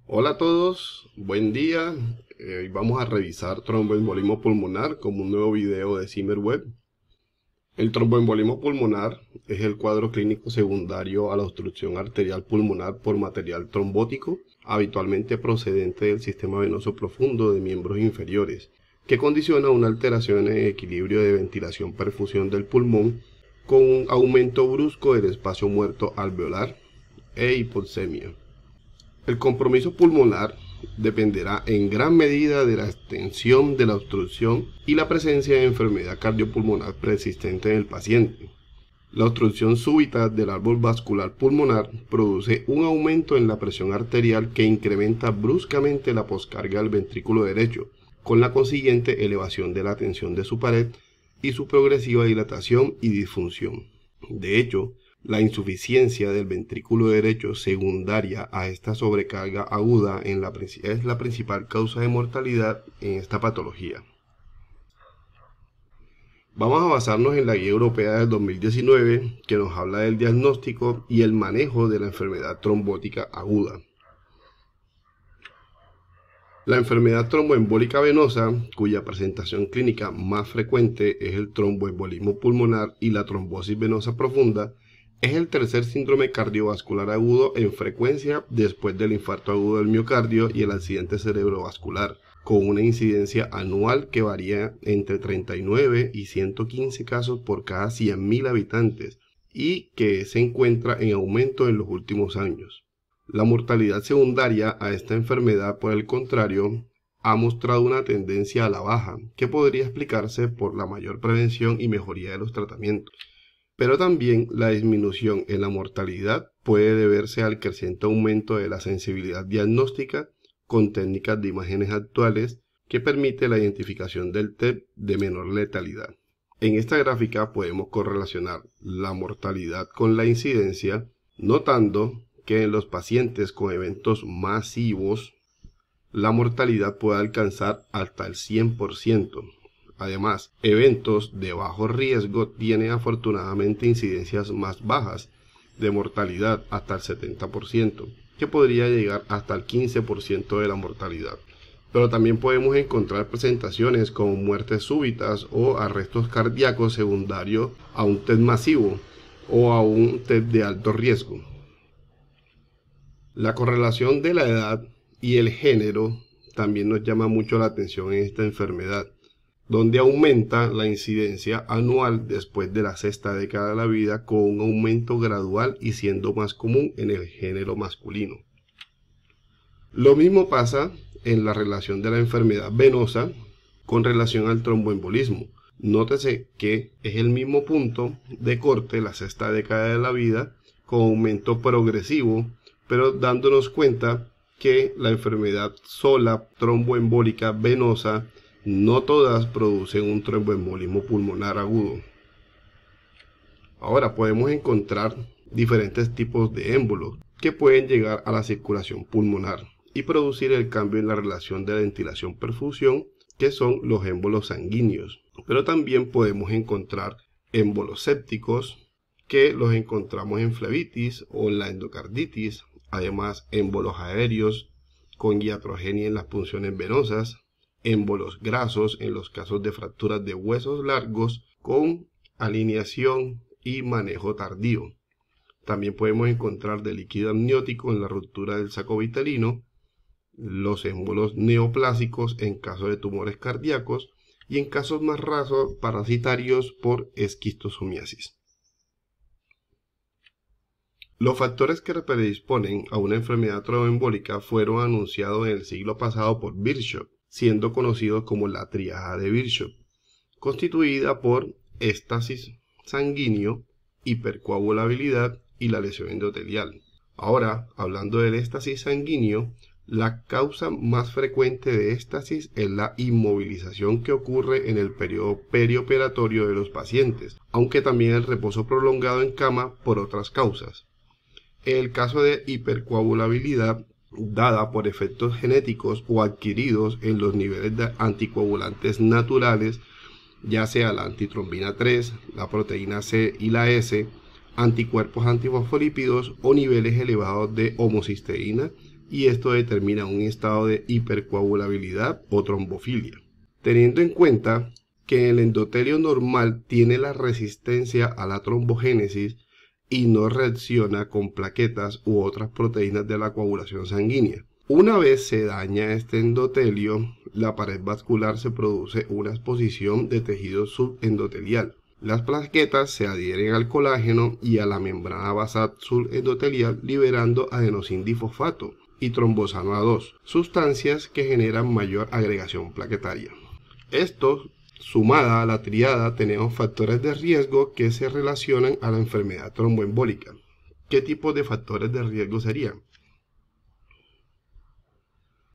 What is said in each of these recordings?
Hola a todos, buen día. Hoy vamos a revisar tromboembolismo pulmonar como un nuevo video de Zimmerweb. El tromboembolismo pulmonar es el cuadro clínico secundario a la obstrucción arterial pulmonar por material trombótico, habitualmente procedente del sistema venoso profundo de miembros inferiores, que condiciona una alteración en el equilibrio de ventilación-perfusión del pulmón con un aumento brusco del espacio muerto alveolar e hipoxemia. El compromiso pulmonar dependerá en gran medida de la extensión de la obstrucción y la presencia de enfermedad cardiopulmonar persistente en el paciente. La obstrucción súbita del árbol vascular pulmonar produce un aumento en la presión arterial que incrementa bruscamente la poscarga del ventrículo derecho, con la consiguiente elevación de la tensión de su pared y su progresiva dilatación y disfunción. De hecho, la insuficiencia del ventrículo derecho secundaria a esta sobrecarga aguda es la principal causa de mortalidad en esta patología. Vamos a basarnos en la guía europea del 2019 que nos habla del diagnóstico y el manejo de la enfermedad trombótica aguda. La enfermedad tromboembólica venosa, cuya presentación clínica más frecuente es el tromboembolismo pulmonar y la trombosis venosa profunda, es el tercer síndrome cardiovascular agudo en frecuencia después del infarto agudo del miocardio y el accidente cerebrovascular, con una incidencia anual que varía entre 39 y 115 casos por cada 100.000 habitantes y que se encuentra en aumento en los últimos años. La mortalidad secundaria a esta enfermedad, por el contrario, ha mostrado una tendencia a la baja, que podría explicarse por la mayor prevención y mejoría de los tratamientos. Pero también la disminución en la mortalidad puede deberse al creciente aumento de la sensibilidad diagnóstica con técnicas de imágenes actuales que permite la identificación del TEP de menor letalidad. En esta gráfica podemos correlacionar la mortalidad con la incidencia, notando que en los pacientes con eventos masivos la mortalidad puede alcanzar hasta el 100%. Además, eventos de bajo riesgo tienen afortunadamente incidencias más bajas de mortalidad hasta el 70%, que podría llegar hasta el 15% de la mortalidad. Pero también podemos encontrar presentaciones como muertes súbitas o arrestos cardíacos secundarios a un TEP masivo o a un TEP de alto riesgo. La correlación de la edad y el género también nos llama mucho la atención en esta enfermedad, donde aumenta la incidencia anual después de la sexta década de la vida con un aumento gradual y siendo más común en el género masculino. Lo mismo pasa en la relación de la enfermedad venosa con relación al tromboembolismo. Nótese que es el mismo punto de corte, la sexta década de la vida, con aumento progresivo, pero dándonos cuenta que la enfermedad sola tromboembólica venosa no todas producen un tromboembolismo pulmonar agudo. Ahora podemos encontrar diferentes tipos de émbolos que pueden llegar a la circulación pulmonar y producir el cambio en la relación de ventilación-perfusión, que son los émbolos sanguíneos. Pero también podemos encontrar émbolos sépticos, que los encontramos en flebitis o en la endocarditis. Además, émbolos aéreos con iatrogenia en las punciones venosas, émbolos grasos en los casos de fracturas de huesos largos con alineación y manejo tardío. También podemos encontrar de líquido amniótico en la ruptura del saco vitelino, los émbolos neoplásicos en caso de tumores cardíacos y en casos más raros parasitarios por esquistosomiasis. Los factores que predisponen a una enfermedad tromboembólica fueron anunciados en el siglo pasado por Virchow, siendo conocidos como la tríada de Virchow, constituida por éstasis sanguíneo, hipercoagulabilidad y la lesión endotelial. Ahora, hablando del éstasis sanguíneo, la causa más frecuente de éstasis es la inmovilización que ocurre en el periodo perioperatorio de los pacientes, aunque también el reposo prolongado en cama por otras causas. En el caso de hipercoagulabilidad, dada por efectos genéticos o adquiridos en los niveles de anticoagulantes naturales, ya sea la antitrombina 3, la proteína C y la S, anticuerpos antifosfolípidos o niveles elevados de homocisteína, y esto determina un estado de hipercoagulabilidad o trombofilia. Teniendo en cuenta que el endotelio normal tiene la resistencia a la trombogénesis y no reacciona con plaquetas u otras proteínas de la coagulación sanguínea. Una vez se daña este endotelio, la pared vascular se produce una exposición de tejido subendotelial. Las plaquetas se adhieren al colágeno y a la membrana basal subendotelial, liberando adenosindifosfato y trombosano A2, sustancias que generan mayor agregación plaquetaria. Esto, sumada a la triada, tenemos factores de riesgo que se relacionan a la enfermedad tromboembólica. ¿Qué tipo de factores de riesgo serían?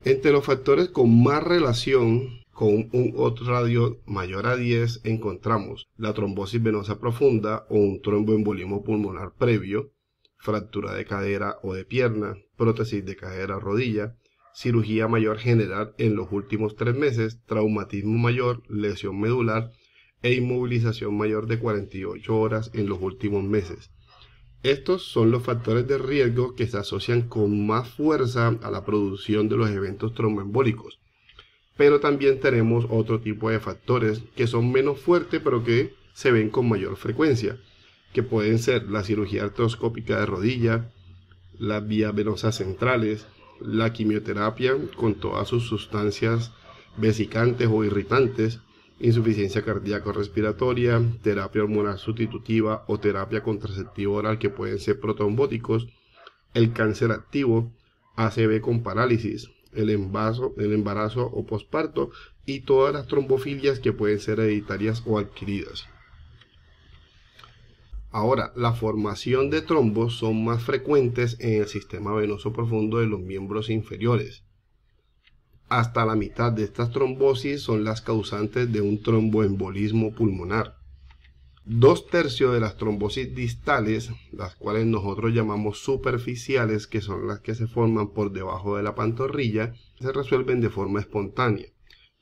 Entre los factores con más relación con un odds radio mayor a 10 encontramos la trombosis venosa profunda o un tromboembolismo pulmonar previo, fractura de cadera o de pierna, prótesis de cadera o rodilla, cirugía mayor general en los últimos 3 meses, traumatismo mayor, lesión medular e inmovilización mayor de 48 horas en los últimos meses. Estos son los factores de riesgo que se asocian con más fuerza a la producción de los eventos tromboembólicos. Pero también tenemos otro tipo de factores que son menos fuertes pero que se ven con mayor frecuencia, que pueden ser la cirugía artroscópica de rodilla, las vías venosas centrales, la quimioterapia con todas sus sustancias vesicantes o irritantes, insuficiencia cardíaco-respiratoria, terapia hormonal sustitutiva o terapia contraceptiva oral que pueden ser protrombóticos, el cáncer activo, ACV con parálisis, el embarazo o posparto y todas las trombofilias que pueden ser hereditarias o adquiridas. Ahora, la formación de trombos son más frecuentes en el sistema venoso profundo de los miembros inferiores. Hasta la mitad de estas trombosis son las causantes de un tromboembolismo pulmonar. 2/3 de las trombosis distales, las cuales nosotros llamamos superficiales, que son las que se forman por debajo de la pantorrilla, se resuelven de forma espontánea.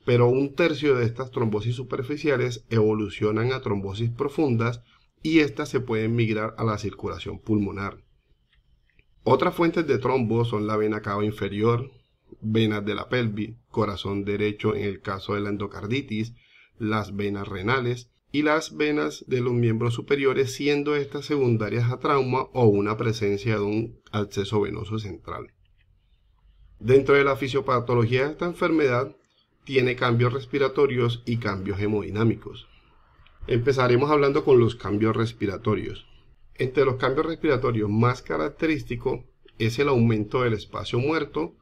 Pero 1/3 de estas trombosis superficiales evolucionan a trombosis profundas y estas se pueden migrar a la circulación pulmonar. Otras fuentes de trombos son la vena cava inferior, venas de la pelvis, corazón derecho en el caso de la endocarditis, las venas renales y las venas de los miembros superiores, siendo estas secundarias a trauma o una presencia de un absceso venoso central. Dentro de la fisiopatología de esta enfermedad tiene cambios respiratorios y cambios hemodinámicos. Empezaremos hablando con los cambios respiratorios. Entre los cambios respiratorios más característicos es el aumento del espacio muerto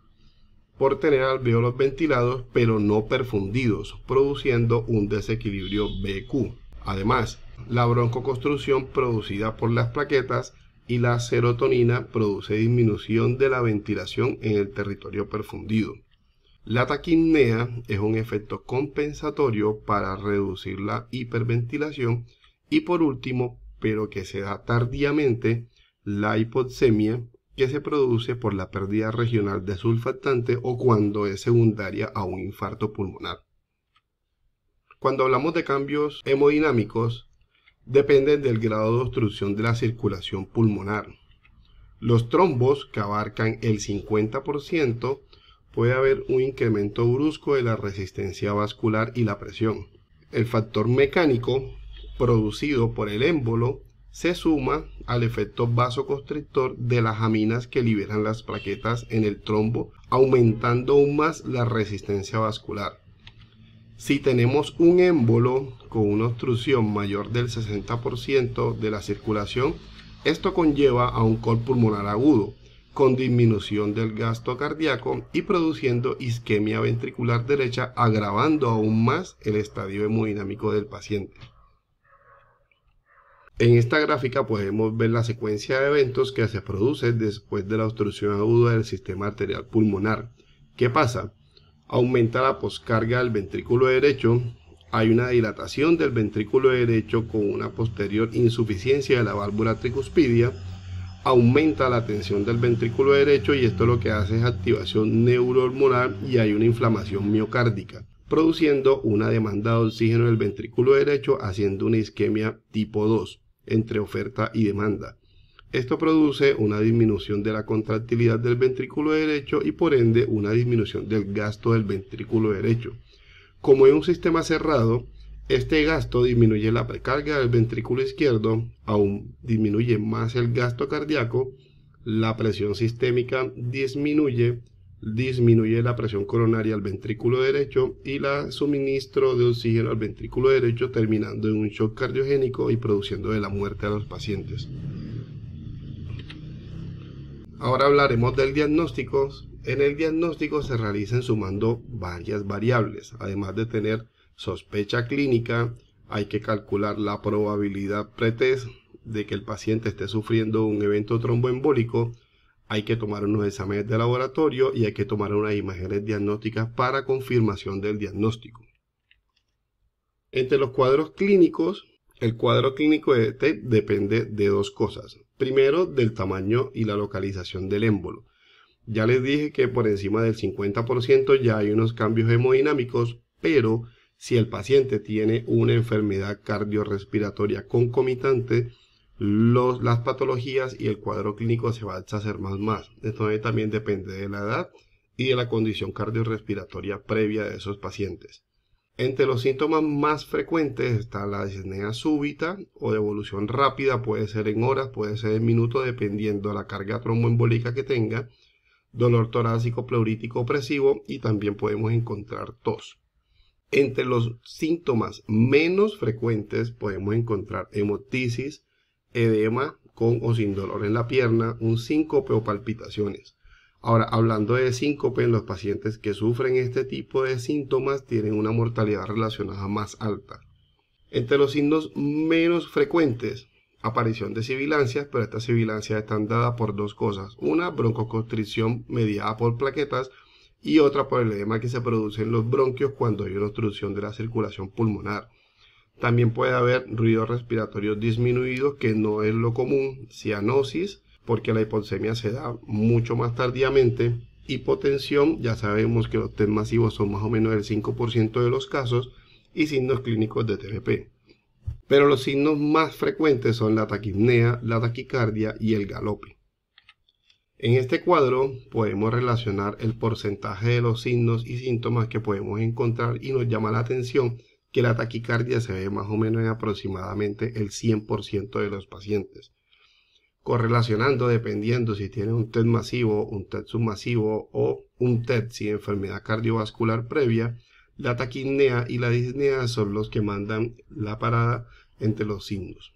por tener alvéolos ventilados pero no perfundidos, produciendo un desequilibrio BQ. Además, la broncoconstrucción producida por las plaquetas y la serotonina produce disminución de la ventilación en el territorio perfundido. La taquipnea es un efecto compensatorio para reducir la hiperventilación y por último, pero que se da tardíamente, la hipoxemia, que se produce por la pérdida regional de surfactante o cuando es secundaria a un infarto pulmonar. Cuando hablamos de cambios hemodinámicos, dependen del grado de obstrucción de la circulación pulmonar. Los trombos, que abarcan el 50%, puede haber un incremento brusco de la resistencia vascular y la presión. El factor mecánico producido por el émbolo se suma al efecto vasoconstrictor de las aminas que liberan las plaquetas en el trombo, aumentando aún más la resistencia vascular. Si tenemos un émbolo con una obstrucción mayor del 60% de la circulación, esto conlleva a un col pulmonar agudo, con disminución del gasto cardíaco y produciendo isquemia ventricular derecha, agravando aún más el estadio hemodinámico del paciente. En esta gráfica podemos ver la secuencia de eventos que se produce después de la obstrucción aguda del sistema arterial pulmonar. ¿Qué pasa? Aumenta la poscarga del ventrículo derecho, hay una dilatación del ventrículo derecho con una posterior insuficiencia de la válvula tricuspidia, aumenta la tensión del ventrículo derecho y esto lo que hace es activación neurohormonal y hay una inflamación miocárdica, produciendo una demanda de oxígeno del ventrículo derecho, haciendo una isquemia tipo 2 entre oferta y demanda. Esto produce una disminución de la contractilidad del ventrículo derecho y por ende una disminución del gasto del ventrículo derecho. Como es un sistema cerrado, este gasto disminuye la precarga del ventrículo izquierdo, aún disminuye más el gasto cardíaco, la presión sistémica disminuye la presión coronaria al ventrículo derecho y el suministro de oxígeno al ventrículo derecho, terminando en un shock cardiogénico y produciendo de la muerte a los pacientes. Ahora hablaremos del diagnóstico. En el diagnóstico se realizan sumando varias variables. Además de tener sospecha clínica, hay que calcular la probabilidad pretest de que el paciente esté sufriendo un evento tromboembólico. Hay que tomar unos exámenes de laboratorio y hay que tomar unas imágenes diagnósticas para confirmación del diagnóstico. Entre los cuadros clínicos, el cuadro clínico de TEP depende de dos cosas. Primero, del tamaño y la localización del émbolo. Ya les dije que por encima del 50% ya hay unos cambios hemodinámicos, pero si el paciente tiene una enfermedad cardiorrespiratoria concomitante, las patologías y el cuadro clínico se va a exacerbar más. Entonces también depende de la edad y de la condición cardiorrespiratoria previa de esos pacientes. Entre los síntomas más frecuentes está la disnea súbita o de evolución rápida, puede ser en horas, puede ser en minutos, dependiendo de la carga tromboembólica que tenga, dolor torácico pleurítico opresivo y también podemos encontrar tos. Entre los síntomas menos frecuentes podemos encontrar hemoptisis, edema con o sin dolor en la pierna, un síncope o palpitaciones. Ahora, hablando de síncope, los pacientes que sufren este tipo de síntomas tienen una mortalidad relacionada más alta. Entre los signos menos frecuentes, aparición de sibilancias, pero estas sibilancias están dadas por dos cosas. Una, broncoconstricción mediada por plaquetas y otra por el edema que se produce en los bronquios cuando hay una obstrucción de la circulación pulmonar. También puede haber ruidos respiratorios disminuidos, que no es lo común, cianosis, porque la hipoxemia se da mucho más tardíamente. Hipotensión, ya sabemos que los test masivos son más o menos el 5% de los casos, y signos clínicos de TBP. Pero los signos más frecuentes son la taquipnea, la taquicardia y el galope. En este cuadro podemos relacionar el porcentaje de los signos y síntomas que podemos encontrar y nos llama la atención que la taquicardia se ve más o menos en aproximadamente el 100% de los pacientes. Correlacionando, dependiendo si tiene un TET masivo, un TET submasivo o un TET sin enfermedad cardiovascular previa, la taquipnea y la disnea son los que mandan la parada entre los signos.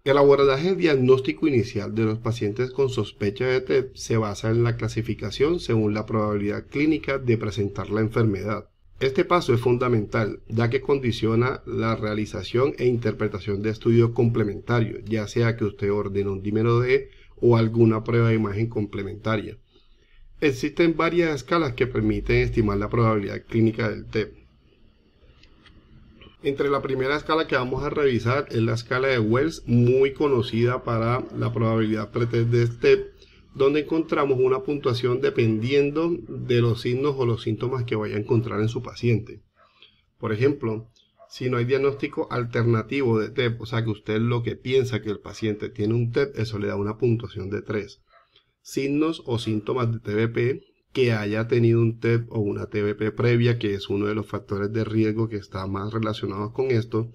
El abordaje diagnóstico inicial de los pacientes con sospecha de TEP se basa en la clasificación según la probabilidad clínica de presentar la enfermedad. Este paso es fundamental, ya que condiciona la realización e interpretación de estudios complementarios, ya sea que usted ordene un dímero D o alguna prueba de imagen complementaria. Existen varias escalas que permiten estimar la probabilidad clínica del TEP. Entre la primera escala que vamos a revisar es la escala de Wells, muy conocida para la probabilidad pretest de TEP, donde encontramos una puntuación dependiendo de los signos o los síntomas que vaya a encontrar en su paciente. Por ejemplo, si no hay diagnóstico alternativo de TEP, o sea que usted lo que piensa que el paciente tiene un TEP, eso le da una puntuación de 3. Signos o síntomas de TBP, que haya tenido un TEP o una TBP previa, que es uno de los factores de riesgo que está más relacionados con esto.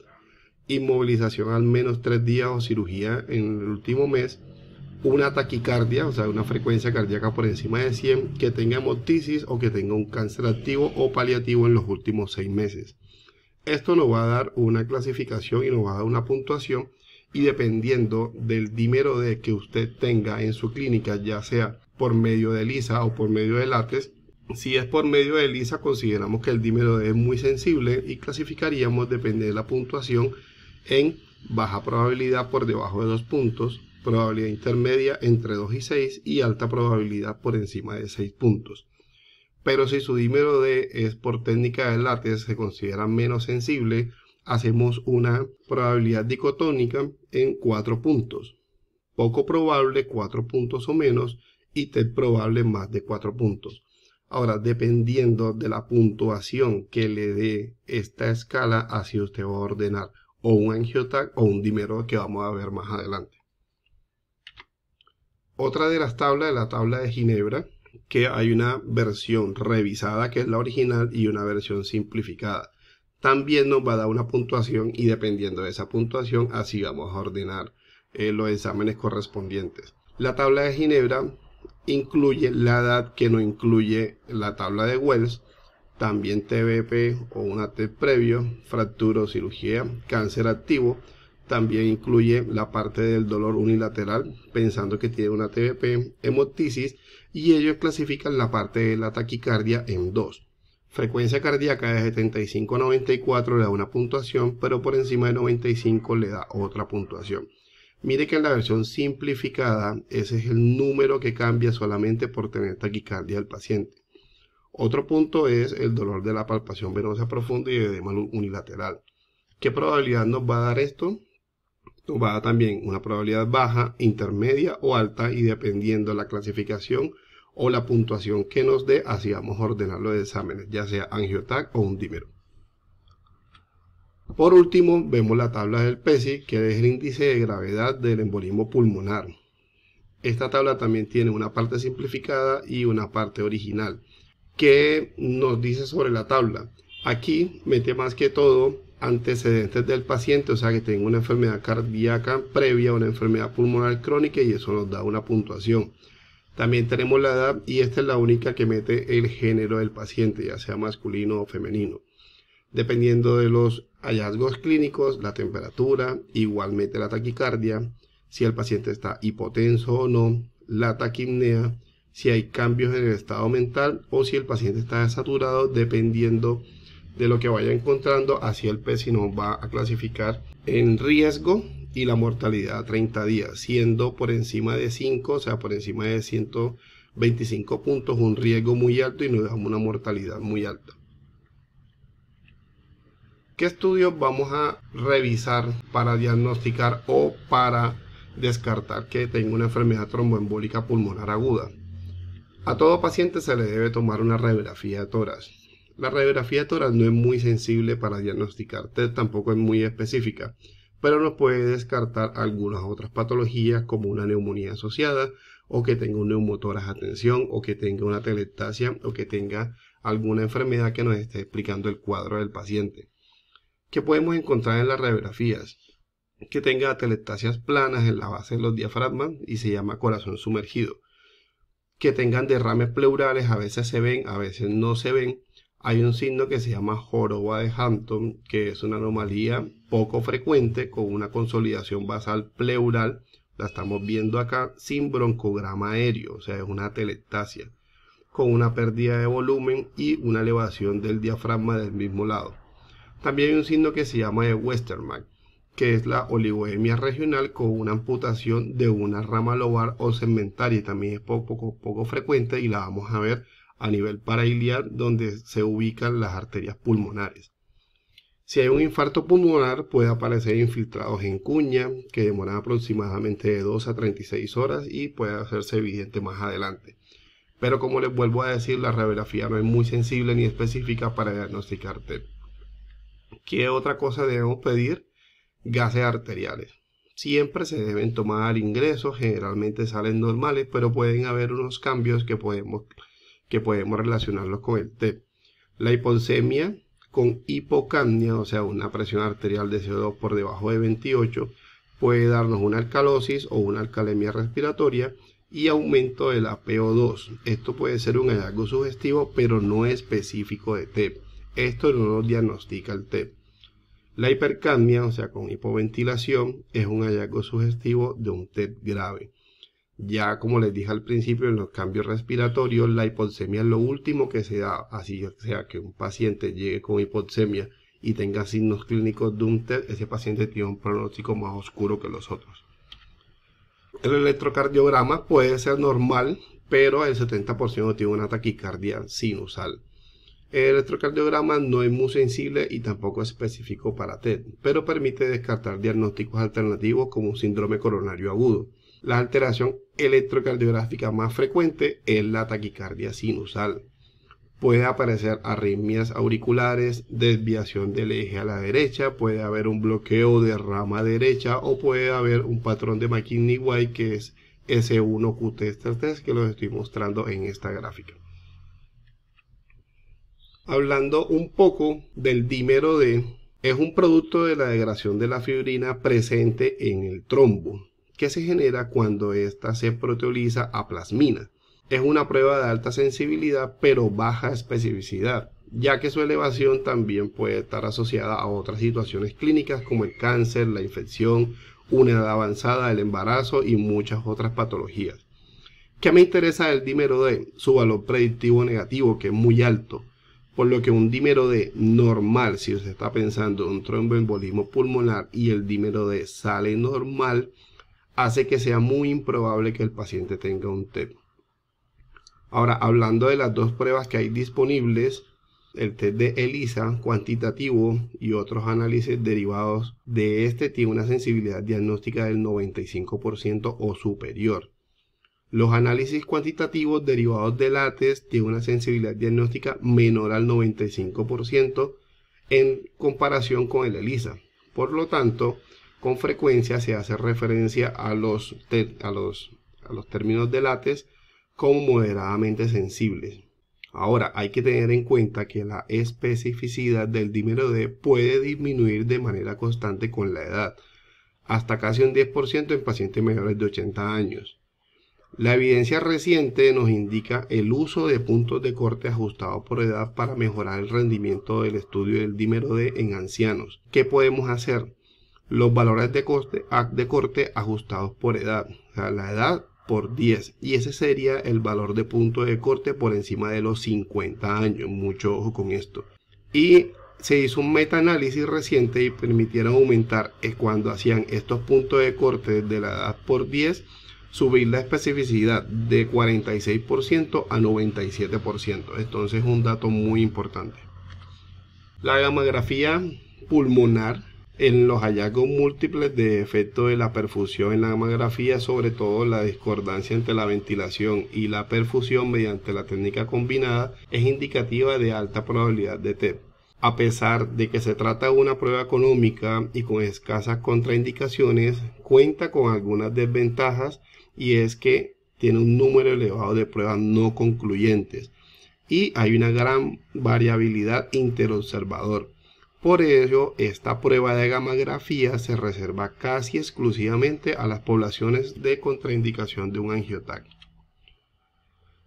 Inmovilización al menos 3 días o cirugía en el último mes. Una taquicardia, o sea, una frecuencia cardíaca por encima de 100, que tenga hemoptisis o que tenga un cáncer activo o paliativo en los últimos 6 meses. Esto nos va a dar una clasificación y nos va a dar una puntuación, y dependiendo del dímero D que usted tenga en su clínica, ya sea por medio de ELISA o por medio de LATES, si es por medio de ELISA consideramos que el dímero D es muy sensible y clasificaríamos, depende de la puntuación, en baja probabilidad por debajo de 2 puntos, probabilidad intermedia entre 2 y 6 y alta probabilidad por encima de 6 puntos. Pero si su dímero D es por técnica de LATES, se considera menos sensible, hacemos una probabilidad dicotónica en 4 puntos. Poco probable 4 puntos o menos y TEP probable más de 4 puntos. Ahora, dependiendo de la puntuación que le dé esta escala, así usted va a ordenar o un angiotac o un dímero que vamos a ver más adelante. Otra de las tablas es la tabla de Ginebra, que hay una versión revisada que es la original y una versión simplificada. También nos va a dar una puntuación y dependiendo de esa puntuación así vamos a ordenar los exámenes correspondientes. La tabla de Ginebra incluye la edad que no incluye la tabla de Wells, también TBP o una TEP previo, fractura o cirugía, cáncer activo. También incluye la parte del dolor unilateral, pensando que tiene una TBP, hemoptisis, y ellos clasifican la parte de la taquicardia en dos. Frecuencia cardíaca de 75 a 94 le da una puntuación, pero por encima de 95 le da otra puntuación. Mire que en la versión simplificada ese es el número que cambia solamente por tener taquicardia del paciente. Otro punto es el dolor de la palpación venosa profunda y edema unilateral. ¿Qué probabilidad nos va a dar esto? Nos va a dar también una probabilidad baja, intermedia o alta, y dependiendo de la clasificación o la puntuación que nos dé, así vamos a ordenar los exámenes, ya sea angiotac o un dímero. Por último, vemos la tabla del PESI, que es el índice de gravedad del embolismo pulmonar. Esta tabla también tiene una parte simplificada y una parte original. ¿Qué nos dice sobre la tabla? Aquí mete más que todo antecedentes del paciente, o sea que tenga una enfermedad cardíaca previa, una enfermedad pulmonar crónica, y eso nos da una puntuación. También tenemos la edad, y esta es la única que mete el género del paciente, ya sea masculino o femenino. Dependiendo de los hallazgos clínicos, la temperatura, igualmente la taquicardia, si el paciente está hipotenso o no, la taquipnea, si hay cambios en el estado mental o si el paciente está saturado, dependiendo de lo que vaya encontrando, así el PESI nos va a clasificar en riesgo y la mortalidad a 30 días, siendo por encima de 5, o sea, por encima de 125 puntos, un riesgo muy alto y nos da una mortalidad muy alta. ¿Qué estudios vamos a revisar para diagnosticar o para descartar que tenga una enfermedad tromboembólica pulmonar aguda? A todo paciente se le debe tomar una radiografía de tórax. La radiografía de tórax no es muy sensible para diagnosticar TED, tampoco es muy específica, pero nos puede descartar algunas otras patologías como una neumonía asociada, o que tenga un neumotórax a tensión, o que tenga una telectasia, o que tenga alguna enfermedad que nos esté explicando el cuadro del paciente. ¿Qué podemos encontrar en las radiografías? Que tenga telectasias planas en la base de los diafragmas y se llama corazón sumergido. Que tengan derrames pleurales, a veces se ven, a veces no se ven. Hay un signo que se llama joroba de Hampton, que es una anomalía poco frecuente con una consolidación basal pleural. La estamos viendo acá sin broncograma aéreo, o sea, es una telectasia, con una pérdida de volumen y una elevación del diafragma del mismo lado. También hay un signo que se llama de Westermarck, que es la oligoemia regional con una amputación de una rama lobar o segmentaria, también es poco frecuente y la vamos a ver a nivel parailiar, donde se ubican las arterias pulmonares. Si hay un infarto pulmonar, puede aparecer infiltrados en cuña, que demoran aproximadamente de 2 a 36 horas y puede hacerse evidente más adelante. Pero como les vuelvo a decir, la radiografía no es muy sensible ni específica para diagnosticar TED. ¿Qué otra cosa debemos pedir? Gases arteriales. Siempre se deben tomar ingresos, generalmente salen normales, pero pueden haber unos cambios que podemos relacionarlos con el TED. La hipoxemia con hipocapnia, o sea, una presión arterial de CO2 por debajo de 28, puede darnos una alcalosis o una alcalemia respiratoria y aumento de la PO2. Esto puede ser un hallazgo sugestivo, pero no específico de TED. Esto no nos diagnostica el TED. La hipercapnia, o sea, con hipoventilación, es un hallazgo sugestivo de un TED grave. Ya como les dije al principio, en los cambios respiratorios, la hipoxemia es lo último que se da, así sea que un paciente llegue con hipoxemia y tenga signos clínicos de un TED, ese paciente tiene un pronóstico más oscuro que los otros. El electrocardiograma puede ser normal, pero el 70% tiene una taquicardia sinusal. El electrocardiograma no es muy sensible y tampoco es específico para TED, pero permite descartar diagnósticos alternativos como un síndrome coronario agudo. La alteración electrocardiográfica más frecuente es la taquicardia sinusal. Puede aparecer arritmias auriculares, desviación del eje a la derecha, puede haber un bloqueo de rama derecha o puede haber un patrón de McKinney-White que es S1QT3 que lo estoy mostrando en esta gráfica. Hablando un poco del dímero D, es un producto de la degradación de la fibrina presente en el trombo, que se genera cuando ésta se proteoliza a plasmina. Es una prueba de alta sensibilidad pero baja especificidad, ya que su elevación también puede estar asociada a otras situaciones clínicas como el cáncer, la infección, una edad avanzada, el embarazo y muchas otras patologías. ¿Qué me interesa del dímero D? Su valor predictivo negativo, que es muy alto, por lo que un dímero D normal, si usted está pensando en un tromboembolismo pulmonar y el dímero D sale normal, hace que sea muy improbable que el paciente tenga un TEP. Ahora, hablando de las dos pruebas que hay disponibles, el test de ELISA cuantitativo y otros análisis derivados de este tiene una sensibilidad diagnóstica del 95% o superior. Los análisis cuantitativos derivados de LATES tienen una sensibilidad diagnóstica menor al 95% en comparación con el ELISA. Por lo tanto, con frecuencia se hace referencia a los términos de LATES como moderadamente sensibles. Ahora, hay que tener en cuenta que la especificidad del dímero D puede disminuir de manera constante con la edad, hasta casi un 10% en pacientes mayores de 80 años. La evidencia reciente nos indica el uso de puntos de corte ajustados por edad para mejorar el rendimiento del estudio del dímero D en ancianos. ¿Qué podemos hacer? Los valores de corte ajustados por edad, o sea, la edad por 10, y ese sería el valor de punto de corte por encima de los 50 años, mucho ojo con esto. Y se hizo un metaanálisis reciente y permitieron aumentar, cuando hacían estos puntos de corte de la edad por 10, subir la especificidad de 46% a 97%, entonces es un dato muy importante. La gammagrafía pulmonar, en los hallazgos múltiples de efecto de la perfusión en la gammagrafía, sobre todo la discordancia entre la ventilación y la perfusión mediante la técnica combinada, es indicativa de alta probabilidad de TEP. A pesar de que se trata de una prueba económica y con escasas contraindicaciones, cuenta con algunas desventajas, y es que tiene un número elevado de pruebas no concluyentes y hay una gran variabilidad interobservador. Por ello, esta prueba de gammagrafía se reserva casi exclusivamente a las poblaciones de contraindicación de un angioTAC.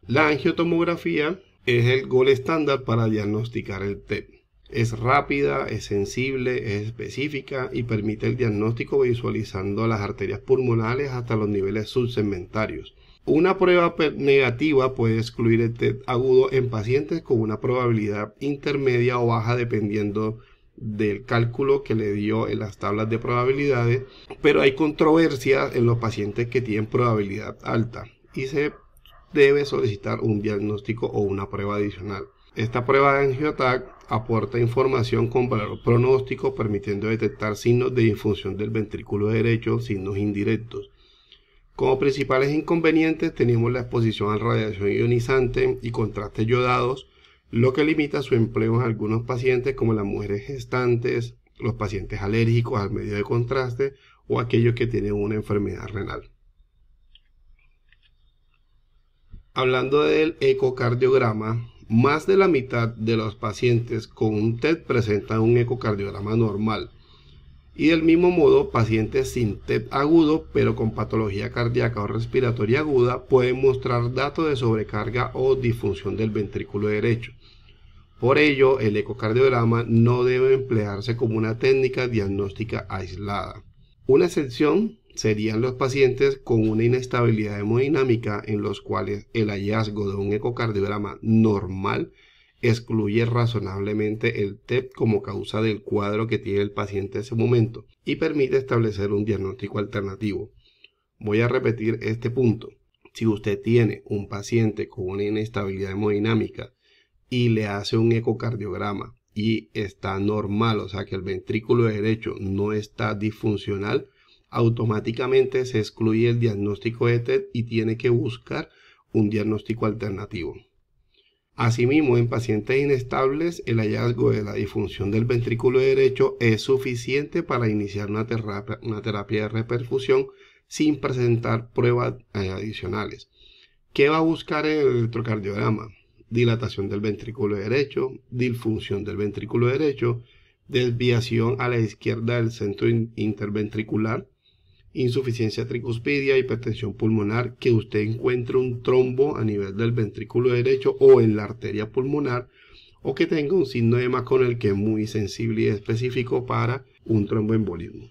La angiotomografía es el gold estándar para diagnosticar el TEP. Es rápida, es sensible, es específica y permite el diagnóstico visualizando las arterias pulmonares hasta los niveles subsegmentarios. Una prueba negativa puede excluir el TEP agudo en pacientes con una probabilidad intermedia o baja dependiendo del cálculo que le dio en las tablas de probabilidades, pero hay controversia en los pacientes que tienen probabilidad alta y se debe solicitar un diagnóstico o una prueba adicional. Esta prueba de angioTAC aporta información con valor pronóstico, permitiendo detectar signos de disfunción del ventrículo derecho, signos indirectos. Como principales inconvenientes tenemos la exposición a radiación ionizante y contrastes yodados, lo que limita su empleo en algunos pacientes como las mujeres gestantes, los pacientes alérgicos al medio de contraste o aquellos que tienen una enfermedad renal. Hablando del ecocardiograma, más de la mitad de los pacientes con un TEP presentan un ecocardiograma normal. Y del mismo modo, pacientes sin TEP agudo, pero con patología cardíaca o respiratoria aguda, pueden mostrar datos de sobrecarga o disfunción del ventrículo derecho. Por ello, el ecocardiograma no debe emplearse como una técnica diagnóstica aislada. Una excepción serían los pacientes con una inestabilidad hemodinámica en los cuales el hallazgo de un ecocardiograma normal excluye razonablemente el TEP como causa del cuadro que tiene el paciente en ese momento y permite establecer un diagnóstico alternativo. Voy a repetir este punto. Si usted tiene un paciente con una inestabilidad hemodinámica y le hace un ecocardiograma y está normal, o sea que el ventrículo derecho no está disfuncional, automáticamente se excluye el diagnóstico de TEP y tiene que buscar un diagnóstico alternativo. Asimismo, en pacientes inestables, el hallazgo de la disfunción del ventrículo derecho es suficiente para iniciar una terapia de reperfusión sin presentar pruebas adicionales. ¿Qué va a buscar en el electrocardiograma? Dilatación del ventrículo derecho, disfunción del ventrículo derecho, desviación a la izquierda del centro interventricular, insuficiencia tricuspidia, hipertensión pulmonar, que usted encuentre un trombo a nivel del ventrículo derecho o en la arteria pulmonar, o que tenga un signo de McConnell que es muy sensible y específico para un tromboembolismo.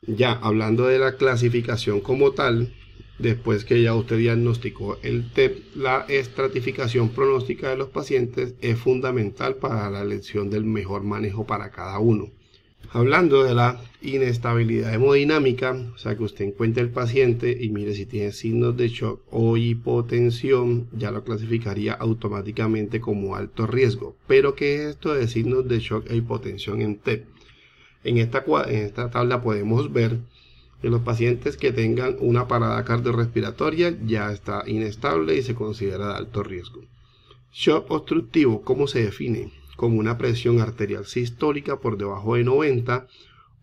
Ya hablando de la clasificación como tal, después que ya usted diagnosticó el TEP, la estratificación pronóstica de los pacientes es fundamental para la elección del mejor manejo para cada uno. Hablando de la inestabilidad hemodinámica, o sea que usted encuentre el paciente y mire si tiene signos de shock o hipotensión, ya lo clasificaría automáticamente como alto riesgo. Pero ¿qué es esto de signos de shock e hipotensión en TEP? En esta tabla podemos ver que los pacientes que tengan una parada cardiorrespiratoria ya está inestable y se considera de alto riesgo. Shock obstructivo, ¿cómo se define? Como una presión arterial sistólica por debajo de 90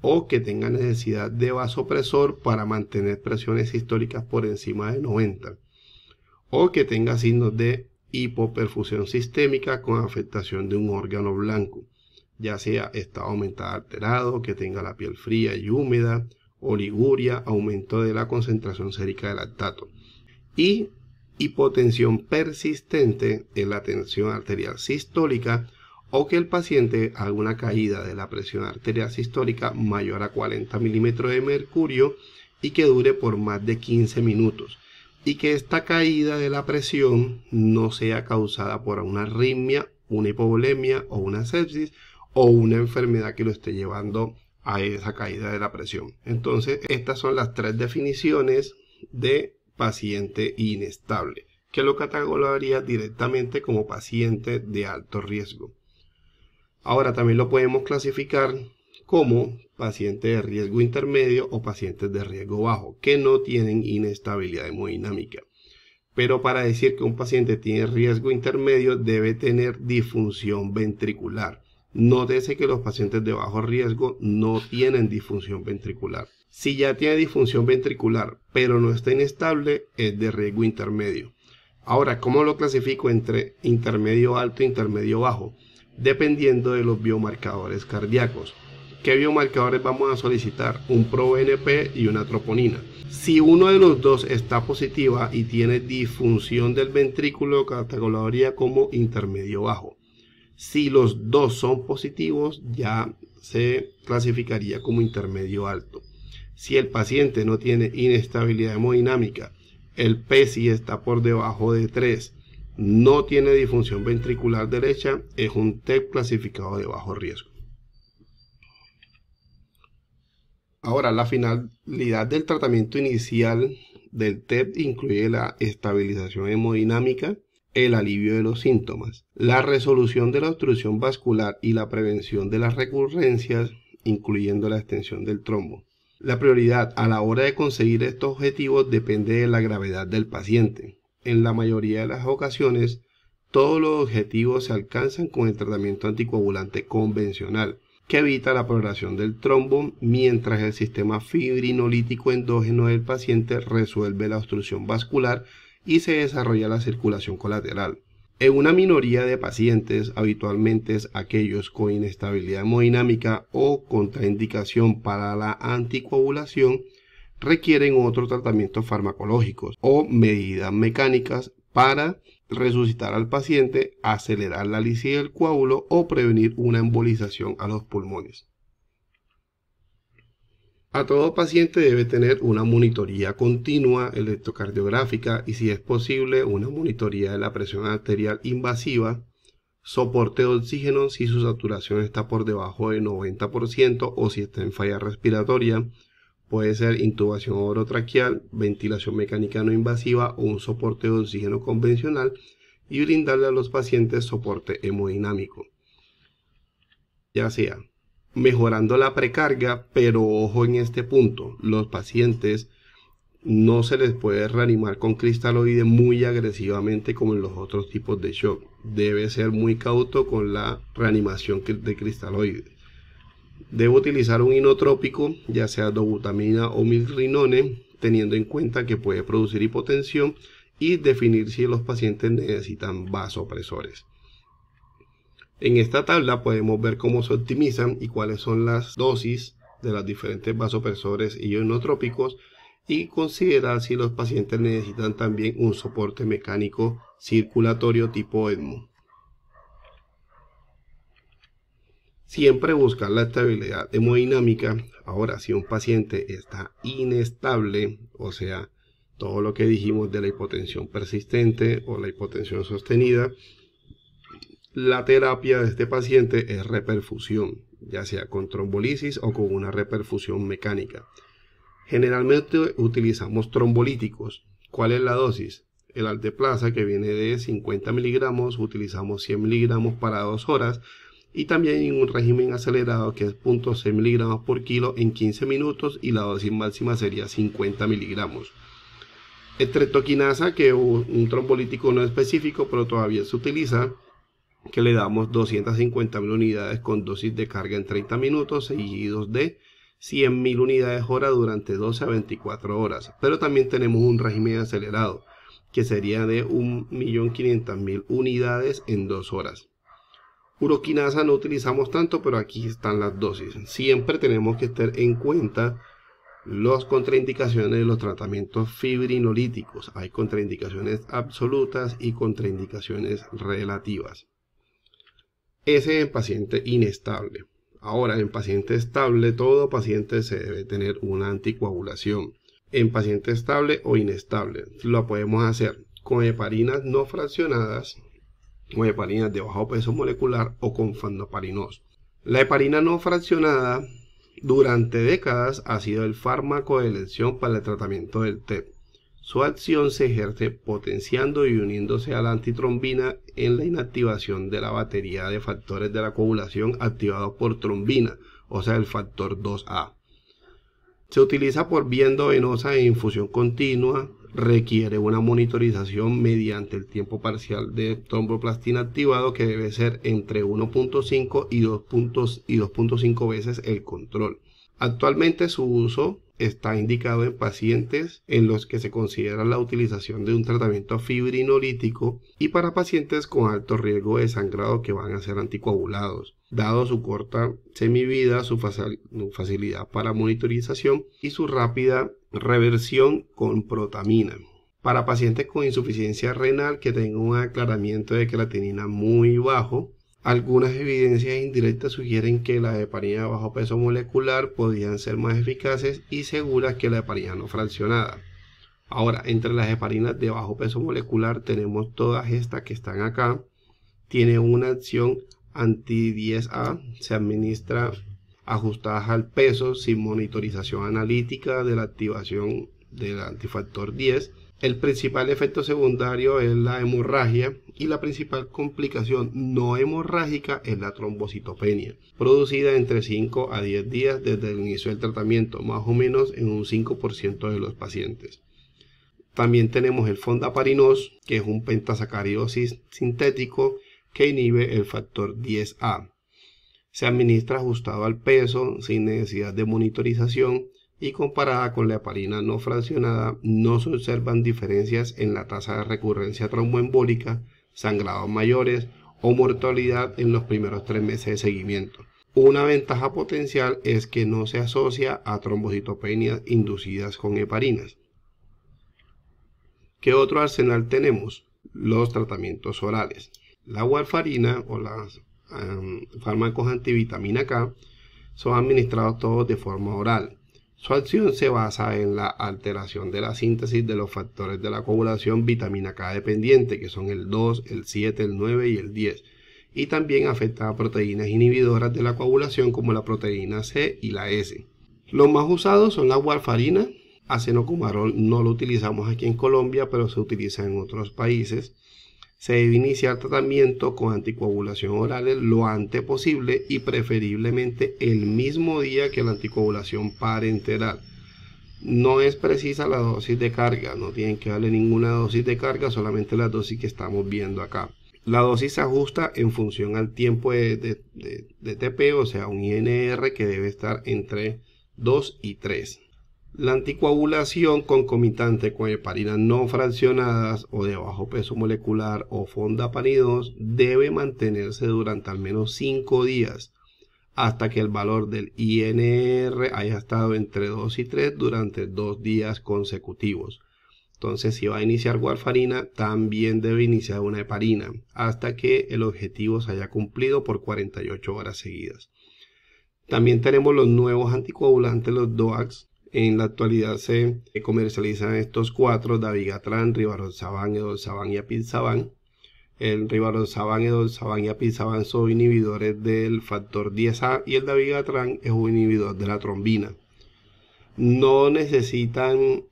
o que tenga necesidad de vasopresor para mantener presiones sistólicas por encima de 90 o que tenga signos de hipoperfusión sistémica con afectación de un órgano blanco, ya sea estado mental alterado, que tenga la piel fría y húmeda, oliguria, aumento de la concentración sérica de lactato. Y hipotensión persistente en la tensión arterial sistólica o que el paciente haga una caída de la presión arterial sistólica mayor a 40 milímetros de mercurio y que dure por más de 15 minutos. Y que esta caída de la presión no sea causada por una arritmia, una hipovolemia o una sepsis o una enfermedad que lo esté llevando a esa caída de la presión. Entonces, estas son las tres definiciones de paciente inestable, que lo catalogaría directamente como paciente de alto riesgo. Ahora también lo podemos clasificar como paciente de riesgo intermedio o pacientes de riesgo bajo, que no tienen inestabilidad hemodinámica. Pero para decir que un paciente tiene riesgo intermedio debe tener disfunción ventricular. Nótese que los pacientes de bajo riesgo no tienen disfunción ventricular. Si ya tiene disfunción ventricular pero no está inestable, es de riesgo intermedio. Ahora, ¿cómo lo clasifico entre intermedio alto e intermedio bajo? Dependiendo de los biomarcadores cardíacos. ¿Qué biomarcadores vamos a solicitar? Un proBNP y una troponina. Si uno de los dos está positiva y tiene disfunción del ventrículo, catalogaría como intermedio bajo. Si los dos son positivos, ya se clasificaría como intermedio alto. Si el paciente no tiene inestabilidad hemodinámica, el PESI está por debajo de 3, no tiene disfunción ventricular derecha, es un TEP clasificado de bajo riesgo. Ahora, la finalidad del tratamiento inicial del TEP incluye la estabilización hemodinámica, el alivio de los síntomas, la resolución de la obstrucción vascular y la prevención de las recurrencias, incluyendo la extensión del trombo. La prioridad a la hora de conseguir estos objetivos depende de la gravedad del paciente. En la mayoría de las ocasiones, todos los objetivos se alcanzan con el tratamiento anticoagulante convencional, que evita la progresión del trombo, mientras el sistema fibrinolítico endógeno del paciente resuelve la obstrucción vascular y se desarrolla la circulación colateral. En una minoría de pacientes, habitualmente aquellos con inestabilidad hemodinámica o contraindicación para la anticoagulación, requieren otros tratamientos farmacológicos o medidas mecánicas para resucitar al paciente, acelerar la lisis del coágulo o prevenir una embolización a los pulmones. A todo paciente debe tener una monitoría continua electrocardiográfica y, si es posible, una monitoría de la presión arterial invasiva, soporte de oxígeno si su saturación está por debajo de 90% o si está en falla respiratoria. Puede ser intubación orotraqueal, ventilación mecánica no invasiva o un soporte de oxígeno convencional, y brindarle a los pacientes soporte hemodinámico, ya sea mejorando la precarga, pero ojo en este punto, los pacientes No se les puede reanimar con cristaloide muy agresivamente como en los otros tipos de shock. Debe ser muy cauto con la reanimación de cristaloide. Debe utilizar un inotrópico, ya sea dobutamina o milrinone, teniendo en cuenta que puede producir hipotensión, y definir si los pacientes necesitan vasopresores. En esta tabla podemos ver cómo se optimizan y cuáles son las dosis de los diferentes vasopresores y inotrópicos, y considerar si los pacientes necesitan también un soporte mecánico circulatorio tipo ECMO. Siempre buscar la estabilidad hemodinámica. Ahora, si un paciente está inestable, o sea, todo lo que dijimos de la hipotensión persistente o la hipotensión sostenida, la terapia de este paciente es reperfusión, ya sea con trombolisis o con una reperfusión mecánica. Generalmente utilizamos trombolíticos. ¿Cuál es la dosis? El alteplasa, que viene de 50 miligramos, utilizamos 100 miligramos para 2 horas, y también en un régimen acelerado que es 0.6 miligramos por kilo en 15 minutos, y la dosis máxima sería 50 miligramos. Estreptoquinasa, que es un trombolítico no específico, pero todavía se utiliza, que le damos 250.000 unidades con dosis de carga en 30 minutos, seguidos de 100.000 unidades hora durante 12 a 24 horas. Pero también tenemos un régimen acelerado, que sería de 1.500.000 unidades en 2 horas. Uroquinasa no utilizamos tanto, pero aquí están las dosis. Siempre tenemos que tener en cuenta las contraindicaciones de los tratamientos fibrinolíticos. Hay contraindicaciones absolutas y contraindicaciones relativas. Ese es en paciente inestable. Ahora, en paciente estable, todo paciente se debe tener una anticoagulación. En paciente estable o inestable, lo podemos hacer con heparinas no fraccionadas, con heparinas de bajo peso molecular o con fandoparinos. La heparina no fraccionada durante décadas ha sido el fármaco de elección para el tratamiento del TED. Su acción se ejerce potenciando y uniéndose a la antitrombina en la inactivación de la batería de factores de la coagulación activados por trombina, o sea el factor 2A. Se utiliza por vía endovenosa e infusión continua. Requiere una monitorización mediante el tiempo parcial de tromboplastina activado, que debe ser entre 1.5 y 2.5 veces el control. Actualmente su uso está indicado en pacientes en los que se considera la utilización de un tratamiento fibrinolítico y para pacientes con alto riesgo de sangrado que van a ser anticoagulados, dado su corta semivida, su facilidad para monitorización y su rápida reversión con protamina. Para pacientes con insuficiencia renal que tengan un aclaramiento de creatinina muy bajo, algunas evidencias indirectas sugieren que las heparinas de bajo peso molecular podrían ser más eficaces y seguras que la heparina no fraccionada. Ahora, entre las heparinas de bajo peso molecular tenemos todas estas que están acá. Tiene una acción anti-10A, se administra ajustadas al peso sin monitorización analítica de la activación del antifactor 10. El principal efecto secundario es la hemorragia y la principal complicación no hemorrágica es la trombocitopenia, producida entre 5 a 10 días desde el inicio del tratamiento, más o menos en un 5% de los pacientes. También tenemos el fondaparinos, que es un pentasacárido sintético que inhibe el factor 10A. Se administra ajustado al peso, sin necesidad de monitorización, y comparada con la heparina no fraccionada, no se observan diferencias en la tasa de recurrencia tromboembólica, sangrados mayores o mortalidad en los primeros 3 meses de seguimiento. Una ventaja potencial es que no se asocia a trombocitopenias inducidas con heparinas. ¿Qué otro arsenal tenemos? Los tratamientos orales. La warfarina o los fármacos antivitamina K son administrados todos de forma oral. Su acción se basa en la alteración de la síntesis de los factores de la coagulación vitamina K dependiente, que son el 2, el 7, el 9 y el 10. Y también afecta a proteínas inhibidoras de la coagulación como la proteína C y la S. Los más usados son la warfarina. Acenocumarol no lo utilizamos aquí en Colombia, pero se utiliza en otros países. Se debe iniciar tratamiento con anticoagulación orales lo antes posible y preferiblemente el mismo día que la anticoagulación parenteral. No es precisa la dosis de carga, no tienen que darle ninguna dosis de carga, solamente la dosis que estamos viendo acá. La dosis se ajusta en función al tiempo de TP, o sea, un INR que debe estar entre 2 y 3. La anticoagulación concomitante con heparinas no fraccionadas o de bajo peso molecular o fondaparidós debe mantenerse durante al menos 5 días hasta que el valor del INR haya estado entre 2 y 3 durante 2 días consecutivos. Entonces, si va a iniciar warfarina, también debe iniciar una heparina hasta que el objetivo se haya cumplido por 48 horas seguidas. También tenemos los nuevos anticoagulantes, los DOACs. En la actualidad se comercializan estos 4: dabigatran, rivaroxaban, edolzaban y apixaban. El rivaroxaban, edolzaban y apixaban son inhibidores del factor 10A y el dabigatran es un inhibidor de la trombina. No necesitan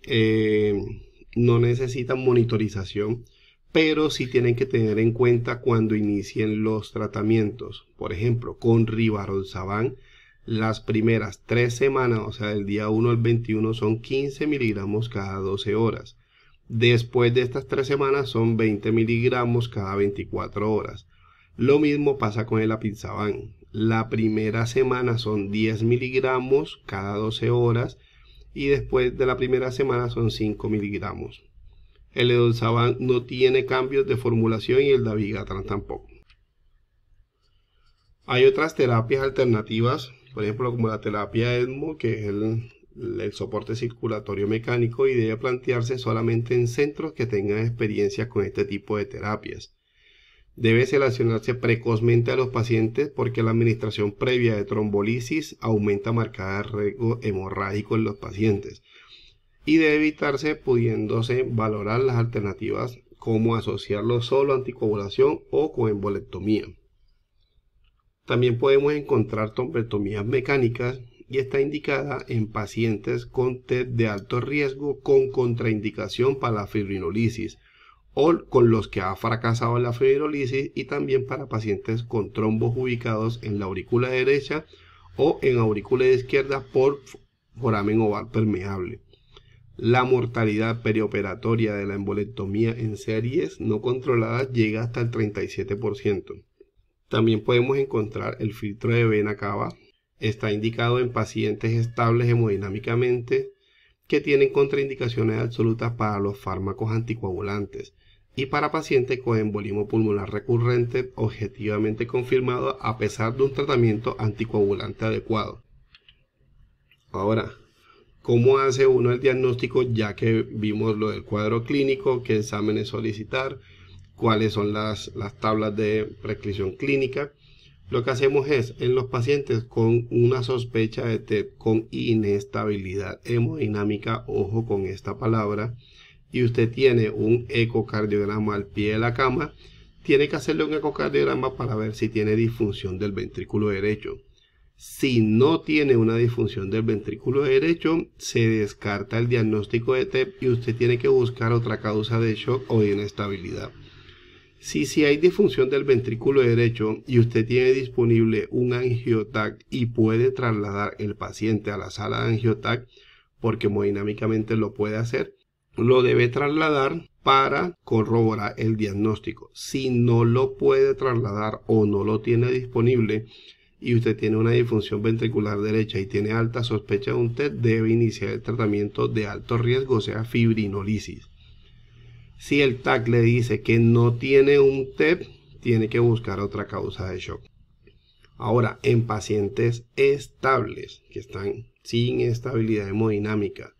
monitorización, pero sí tienen que tener en cuenta cuando inicien los tratamientos. Por ejemplo, con rivaroxaban, las primeras 3 semanas, o sea, del día 1 al 21, son 15 miligramos cada 12 horas. Después de estas 3 semanas son 20 miligramos cada 24 horas. Lo mismo pasa con el apixaban. La primera semana son 10 miligramos cada 12 horas y después de la primera semana son 5 miligramos. El edolzaban no tiene cambios de formulación y el dabigatran tampoco. Hay otras terapias alternativas, por ejemplo, como la terapia ECMO, que es el soporte circulatorio mecánico, y debe plantearse solamente en centros que tengan experiencia con este tipo de terapias. Debe seleccionarse precozmente a los pacientes porque la administración previa de trombolisis aumenta marcada el riesgo hemorrágico en los pacientes, y debe evitarse pudiéndose valorar las alternativas como asociarlo solo a anticoagulación o con embolectomía. También podemos encontrar trombectomías mecánicas y está indicada en pacientes con TEP de alto riesgo con contraindicación para la fibrinolisis o con los que ha fracasado la fibrinolisis, y también para pacientes con trombos ubicados en la aurícula derecha o en aurícula izquierda por foramen oval permeable. La mortalidad perioperatoria de la embolectomía en series no controladas llega hasta el 37%. También podemos encontrar el filtro de vena cava. Está indicado en pacientes estables hemodinámicamente que tienen contraindicaciones absolutas para los fármacos anticoagulantes y para pacientes con embolismo pulmonar recurrente objetivamente confirmado a pesar de un tratamiento anticoagulante adecuado. Ahora, ¿cómo hace uno el diagnóstico? Ya que vimos lo del cuadro clínico, qué exámenes solicitar, cuáles son las tablas de prescripción clínica. Lo que hacemos es, en los pacientes con una sospecha de TEP con inestabilidad hemodinámica, ojo con esta palabra, y usted tiene un ecocardiograma al pie de la cama, tiene que hacerle un ecocardiograma para ver si tiene disfunción del ventrículo derecho. Si no tiene una disfunción del ventrículo derecho, se descarta el diagnóstico de TEP y usted tiene que buscar otra causa de shock o de inestabilidad. Si hay disfunción del ventrículo derecho y usted tiene disponible un angiotac y puede trasladar el paciente a la sala de angiotac, porque hemodinámicamente lo puede hacer, lo debe trasladar para corroborar el diagnóstico. Si no lo puede trasladar o no lo tiene disponible y usted tiene una disfunción ventricular derecha y tiene alta sospecha de un TEP, debe iniciar el tratamiento de alto riesgo, o sea, fibrinolisis. Si el TAC le dice que no tiene un TEP, tiene que buscar otra causa de shock. Ahora, en pacientes estables, que están sin estabilidad hemodinámica,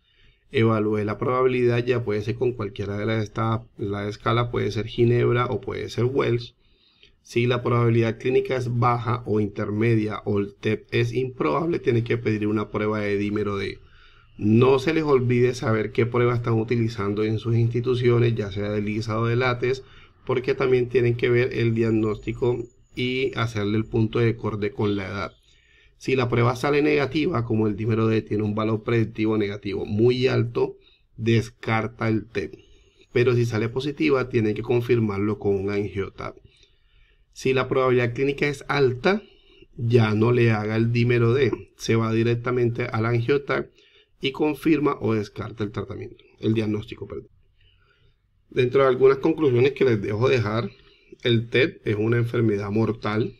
evalúe la probabilidad, ya puede ser con cualquiera de la escala, puede ser Ginebra o puede ser Wells. Si la probabilidad clínica es baja o intermedia o el TEP es improbable, tiene que pedir una prueba de dímero D. No se les olvide saber qué prueba están utilizando en sus instituciones, ya sea de LISA o de LATES, porque también tienen que ver el diagnóstico y hacerle el punto de acorde con la edad. Si la prueba sale negativa, como el dímero D tiene un valor predictivo negativo muy alto, descarta el TEP. Pero si sale positiva, tiene que confirmarlo con un angiotac. Si la probabilidad clínica es alta, ya no le haga el dímero D, se va directamente al angiotac y confirma o descarta el tratamiento, el diagnóstico, perdón. Dentro de algunas conclusiones que les dejo dejar, el TED es una enfermedad mortal.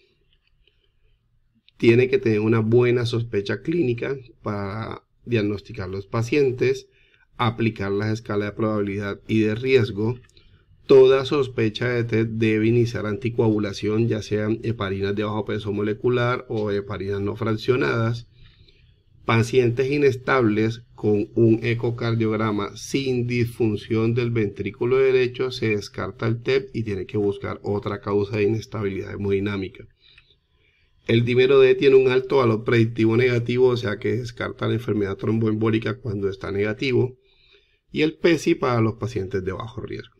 Tiene que tener una buena sospecha clínica para diagnosticar los pacientes, aplicar las escalas de probabilidad y de riesgo. Toda sospecha de TED debe iniciar anticoagulación, ya sean heparinas de bajo peso molecular o heparinas no fraccionadas. Pacientes inestables con un ecocardiograma sin disfunción del ventrículo derecho, se descarta el TED y tiene que buscar otra causa de inestabilidad hemodinámica. El dímero D tiene un alto valor predictivo negativo, o sea que descarta la enfermedad tromboembólica cuando está negativo. Y el PESI para los pacientes de bajo riesgo.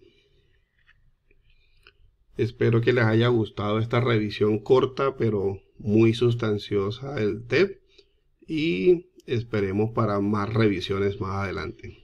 Espero que les haya gustado esta revisión corta pero muy sustanciosa del TED y esperemos para más revisiones más adelante.